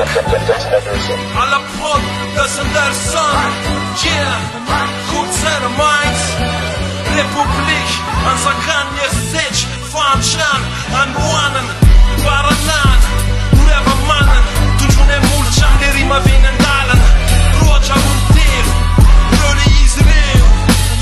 afaka alla prod dösen där son yeah Kutsera minds Republik Ansakan Jesech Fanchan Anwanan Baranan Ureva mannen Tunjune mulchan De rima vinen dalen Roja unter Röle Israel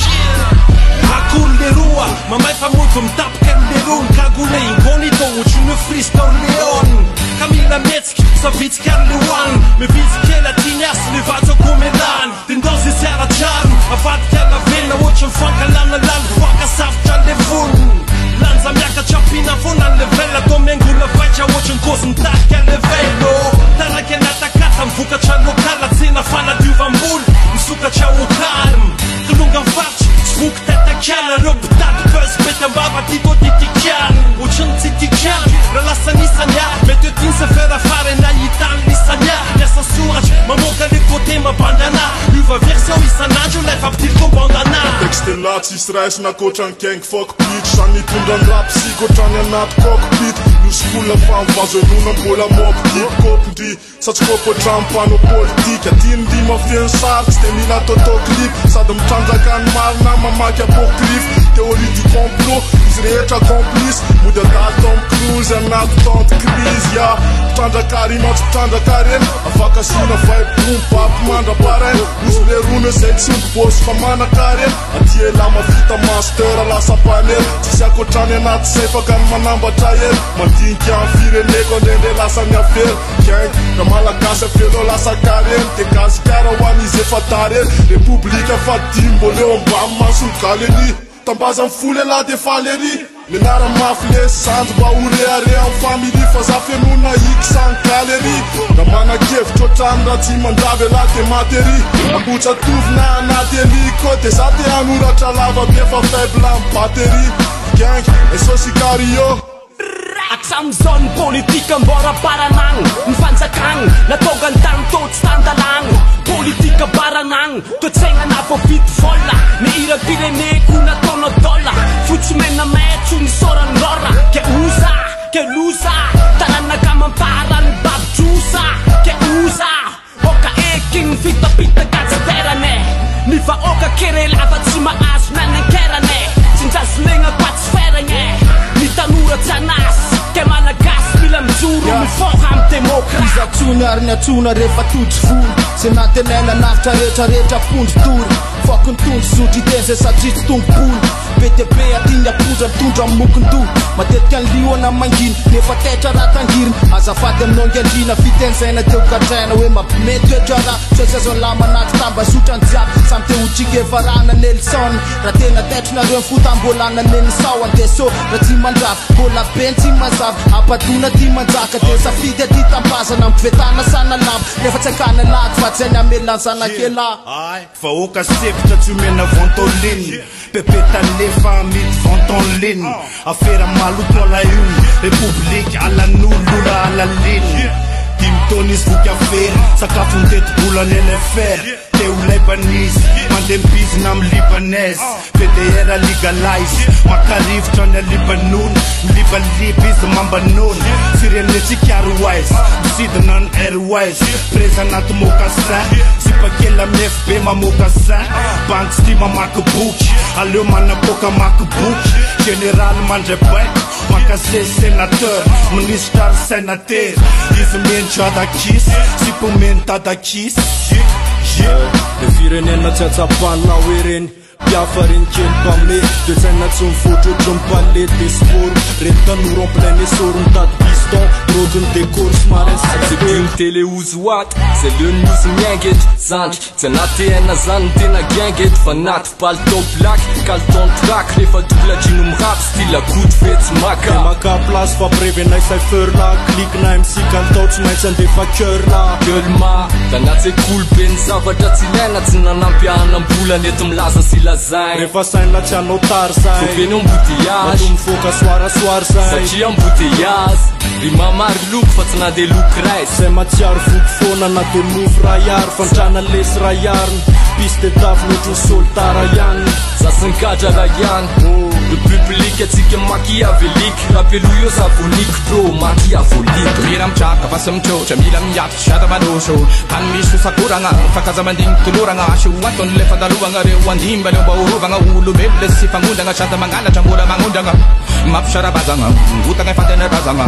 yeah Akul de rua Mamai famul cum tapken de run Cagule incognito Uciune Friska Leon Camila Metzki Savitski Arlewan Med vitske latinas Levato Komedan Den dos i seara charm Avat chiara vena Uciun fanca lana lan Foaca safta de fun Lanza miaca ciapina Funa levela Domengula Facea Uciun cosm Tacca levelo Tara che ne attacata Am fuca cea locala Țina fana diuvan bun Îmi suca cea o calm Că lunga-n faci Spuk tata chiala Răbdat Băs Pete-n baba Tito titichian Uciun titichian Relasa nisania Mete tin să fer afară Na itan nisania Nessa suraj Mă moca de cote Mă bandana Uva versia Isanaju Life aptil cu bandana Extelații stress Na kocan keng fuck beat Shani tundan rap Si kocan ja nat cockpit Nu skulda fan Vazo lunan bola mob Hip hop di Sats kopo trampan och politik Jag tindi ma fin sark Stemina toto klip Sadam tanda kan marna Ma makia på klif Teori du complot Israelia complice Muda dat Tom Cruise En nat tant kris Ja Tanda karin Ats tanda karin Afaka sina vibe Boom pap Manda paren Usle rune Section Boss Famana karin Atie lama vita master Alasa panel Tisia kotrane nat Sefa kan manamba tayer Mantin kian fire Nego Nende lasa nya fel Gang Ramala kasa felo lasa karen Te kazi kara wani zefa taren Republika Fatimbo Leon Bamma Sul kaleni Tambazan fule la de faleri Lenara mafle Sant ba ureare Am familie Faza femuna X San caleri Ramana chef Ciotanda Ți mandave la te materii Ambuța tuvna Nateli Cote Sate anura Cialava Biefa febla În baterii Gang Eso sicario Aksamzon politiken bara baranang Mfansakang Natogan tang tot standalang Politika baranang Tot sängarna får vitt folla Med ira pirene kuna tono dollar Futsumena med tuni soran norra Ke usa, ke lusa Tarana kaman paran babjusa Ke usa Oka eking fita pita katsa terane Nifa oka kerel avatsima asnana kerane Sinta slinga patsferange Nitanura tsanas Ke malagas bilang juru Mifoham demokrat Iza tunar nya tunar refa tuts full Senatenela nafta reta punds dur Fucking tuns suti dense sa trit tung pool BTP atinya puza tundra mukundu Matet kan liona mangin Nefa tetra ratangirn Azafadem nongendina fitensa ena teu katrena We ma metu jara Sosezon lama nak tamba sutran ziap Samte uchike varana Nelson Ratena tetra rön futan bolana Nelson Anteso ratimandraf Bola benti mazav Apaduna timanzaka Desa fide ditambaza Nampvetana sana lamp Nefa tsekana lat Fatsenya melan sana kela Fa oka septa tu mena vantolin Pepeta lefa mit vantolin Afera malu tola yun Republik alla nullula alla lin Tim Tonis vuka fer Sakafundet bulan elefer Teu Lebanese Mandem biznam Libanese PDR legalize Makarif tana Libanon Liban Libis Mambanon Sireneti Carwise Sidanan Airwise Prezanat Mokasa Sipakela MFB Mamokasa Bank Stima Makabuk Aleu mana Boka Makabuk General Mandrebek Makase Senator Minister Senator Izmen Chada Kiss Sipumen Tada Kiss Le firenena tsy atsapana oereny Piafarin kempa me Toetsaina tsy mifotro otrony de sport Reny tanora en plein essor mitady piston Drogony décor somary Ze dimy tele ozoat Ze leony misy miangetry Zandry Tsy anaty ena zany tena giangetry Fa naty palto black Kalton track Rehefa dobladrino mirap Style akoto fetsy maka Maka place fa prevenay cypher la Click na MC kantao tsy maintsy andefa cœur la Gueulema Tanaty sekoly be ny zavatra tsy ilaina Tsy nanampy anam-bola nety milaza sy lazainy Rehefa saina tsy anao tary zay Sofeny embouteillage Mato mifoka soarasoary zay Satria embouteillage Rima maro loko fa tsy na de loko ray Zay matsiaro voky foana na de mofo rayary Fantrana lesy rayariny piste tafno otrony soltara ihany zasankadrara ihany le public atsika machiavélique rappelo io savonique bro machiavélique mira mitraka fa sy mitrotra mila miatitra siada maloso tany misy sakoragna fakaza mandigny toloragna asy antony le fandalovagna reo andimba leo mba horovagna olomelo le sy fagnondragna sady mangalatra mbola magnondragna mampisarabazagna otagna efantenerazagna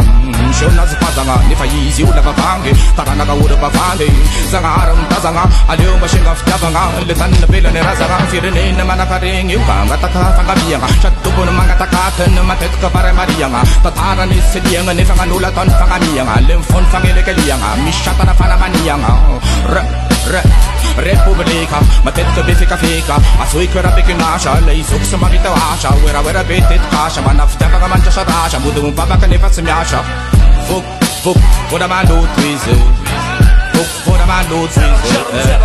seonazy fazagna nefa izy io lavavangy taranaka ora bavangy zagnara mitazagna aleo mba senga fitiavagna le tanina velany razagna firenena manakaregny io angataka fangaviagna sady tompony mangatakatany matetika paramariagna tatarany seliagna nefa gnanola ataony fagnamiagna le mifony fagnelekeliagna misy satana fanamaniagna Republika matetika be fikafika azoiko rabekinasa le izoko sy magnita asa oeraoera be tetikasa mana fitiavagna mandrasarasa mody mibabaka nefa tsy miasa vok voda maloto izy vok voda maloto izy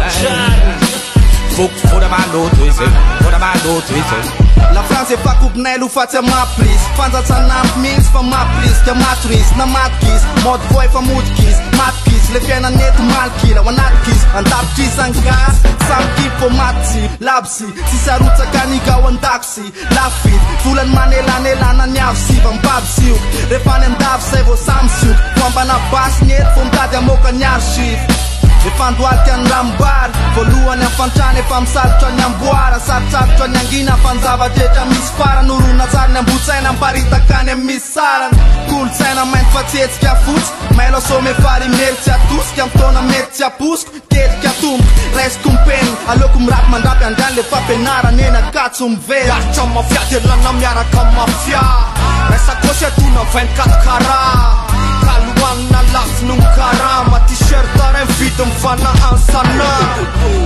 vok voda maloto izy voda maloto izy La France fa cupnelu fața maplis Fanza n-am mins fa maplis Te matris, na matkis Mod voi fa mutkis Matkis, le fiena net malkila Wanatkis, antapkis angas Samki po matsi, lapsi Si saruța canica o andaxi Lafit, fulan manela na njavsi Vam babsiuk, refanem dav se vo samsiuk Famba na bas net, fom dadea moca njarshif E fandoaty any rambar Voalohany am fantrany efa misalotra ny amboara Sarosarotra ny angina fanzava-dretra misy farany Orona tsara ny ambotsaina amparitakany am misy sarany Kolotsaina mainty fa tsetsika fotsy Mailo asome fary mely tsy atosika Am fotoana mety tsy aposiko Ketrika tomboky raisiko mpeniny Aleoko mirapy mandrapy andriany le fampianarany eny akatso mivera Garitra mafia delana miaraka mafia Resakosy atona 24 carats Kaluana lafo karama T-shirt aren vita mifana ansana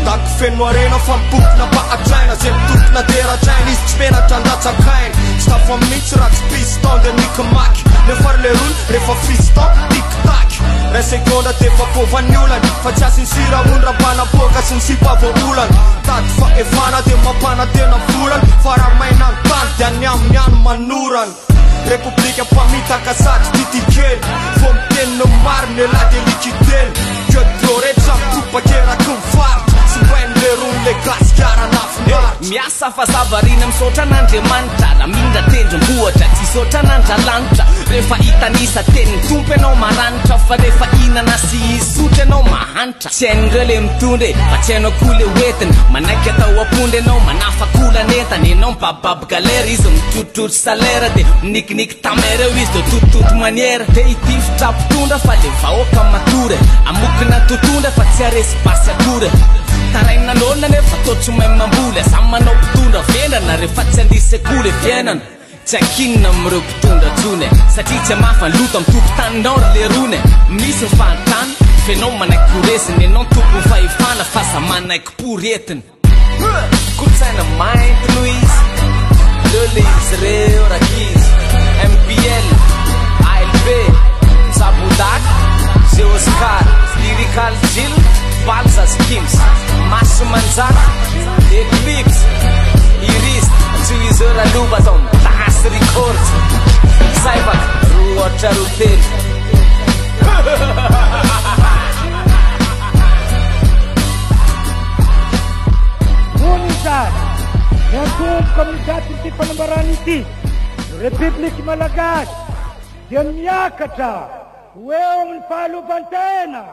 Taky feno arena fa mibokona baatraina Zay mitokona deratraina izy tsy menatra andatsakaina Tsy tafa mitsy raha tsy piston de nikamaky Nefary le rony rehefa fiston tic-tac Ray seconda defa povany olany Fa tsy asy ny sira ondra banapoka sy ny sipavoolany Tady fa efana de mampana tena volany Faramaina ny tany de any amin'ny any manorany Republika pamitaka sady titikely Fô miteny ny mariny la de likiteny Kötro rehetra mitopakeraky ny faritra Sy mbainy le rony le gasikara nafinaritra Miasa fa zavarina misaotra n'Andriamanitra Raha mindra tendrombohatra tsy saotra n'Andrialanitra Rehefa hitanisa teniny tompo ianao maranitra Fa rehefa hinana sy hisotra ianao mahantra Tsy hain'ireo le mitondre fa tsy hainao koa le hoentiny Manaiky atao apondra ianao manafakolan'entany Ianao mibabibab galera izy mitototrotro salera De minikiniki tamereo izy de tototo maniera Te hitifitra mpitondra fa le vahoaka matory Amokina totondra fa tsy aresy basy akory Taraina lona nefa totso mahay mamboly Samy manao mpitondra vendrana rehefa tsy handisy sekoly fiainana Tsy ankinina amireo mpitondra tsone Satria tsy amafany loto am tokotany le rone Misy ny fahantany fenao manaiky poresiny Ianao tompony fahefana fa sa manaiky poretiny Kolotsaina mainty Louise Lele izy reo rakizy MPL ALB Sabodak Zeoscar Lyrical Jill Balsa Skims Maso Manzak Eclipse Iris Tuizeur Alubaton Das Records Saibak Ruotra Rutel Unidad Yang buong komunidad iti panambaran iti Republik Malagas Yan miyakata Weong Palubantena